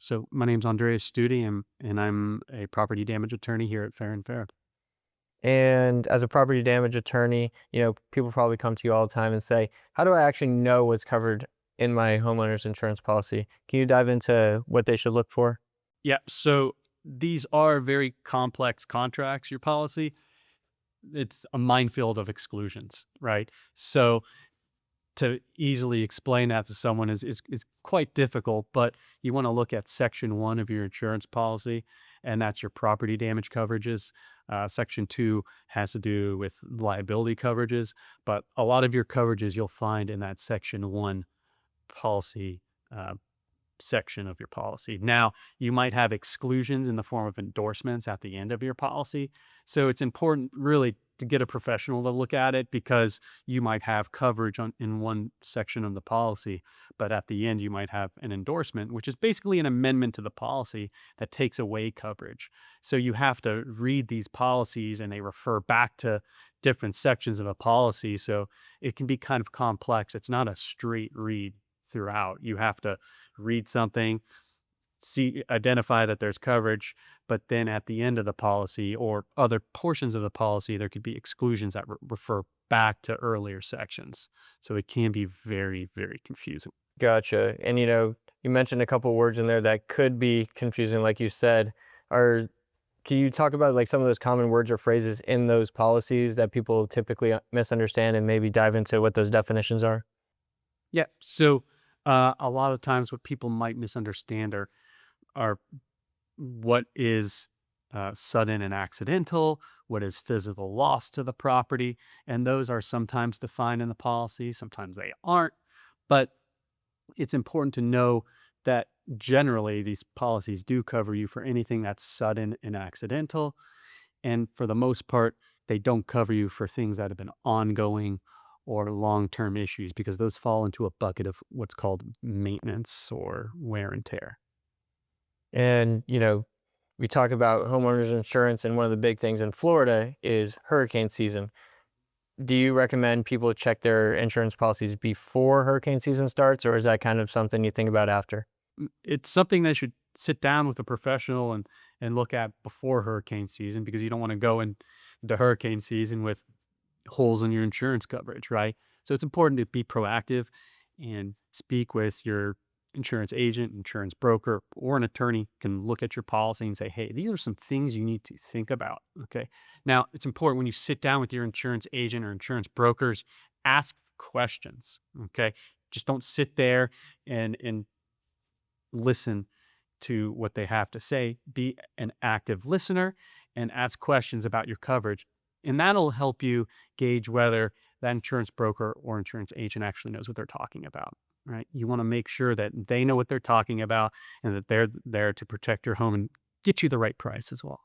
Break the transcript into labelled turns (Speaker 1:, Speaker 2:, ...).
Speaker 1: So my name's Andreas Study, and I'm a property damage attorney here at Farah Farah.
Speaker 2: And as a property damage attorney, people probably come to you all the time and say, how do I actually know what's covered in my homeowner's insurance policy? Can you dive into what they should look for?
Speaker 1: Yeah, so these are very complex contracts, your policy. It's a minefield of exclusions, right? So to easily explain that to someone is quite difficult, but you want to look at section one of your insurance policy, and that's your property damage coverages. Section two has to do with liability coverages, but a lot of your coverages you'll find in that section one policy uh, section of your policy. Now, you might have exclusions in the form of endorsements at the end of your policy. So it's important really to get a professional to look at it because you might have coverage in one section of the policy, but at the end you might have an endorsement, which is basically an amendment to the policy that takes away coverage. So you have to read these policies and they refer back to different sections of a policy. So it can be kind of complex. It's not a straight read throughout. You have to read something, see, identify that there's coverage, but then at the end of the policy or other portions of the policy, there could be exclusions that refer back to earlier sections. So it can be very, very confusing.
Speaker 2: Gotcha. And you mentioned a couple words in there that could be confusing, like you said. Are Can you talk about like some of those common words or phrases in those policies that people typically misunderstand and maybe dive into what those definitions are?
Speaker 1: Yeah. So a lot of times what people might misunderstand are what is sudden and accidental, what is physical loss to the property, and those are sometimes defined in the policy, sometimes they aren't. But it's important to know that generally these policies do cover you for anything that's sudden and accidental. And for the most part, they don't cover you for things that have been ongoing or long term issues because those fall into a bucket of what's called maintenance or wear and tear.
Speaker 2: And, we talk about homeowners insurance, and one of the big things in Florida is hurricane season. Do you recommend people check their insurance policies before hurricane season starts, or is that kind of something you think about after?
Speaker 1: It's something they should sit down with a professional and look at before hurricane season because you don't want to go into hurricane season with holes in your insurance coverage, right? So it's important to be proactive and speak with your insurance agent, insurance broker, or an attorney can look at your policy and say, hey, these are some things you need to think about. Okay. Now, it's important when you sit down with your insurance agent or insurance brokers, ask questions. Okay. Just don't sit there and listen to what they have to say. Be an active listener and ask questions about your coverage. And that'll help you gauge whether that insurance broker or insurance agent actually knows what they're talking about, right? You want to make sure that they know what they're talking about and that they're there to protect your home and get you the right price as well.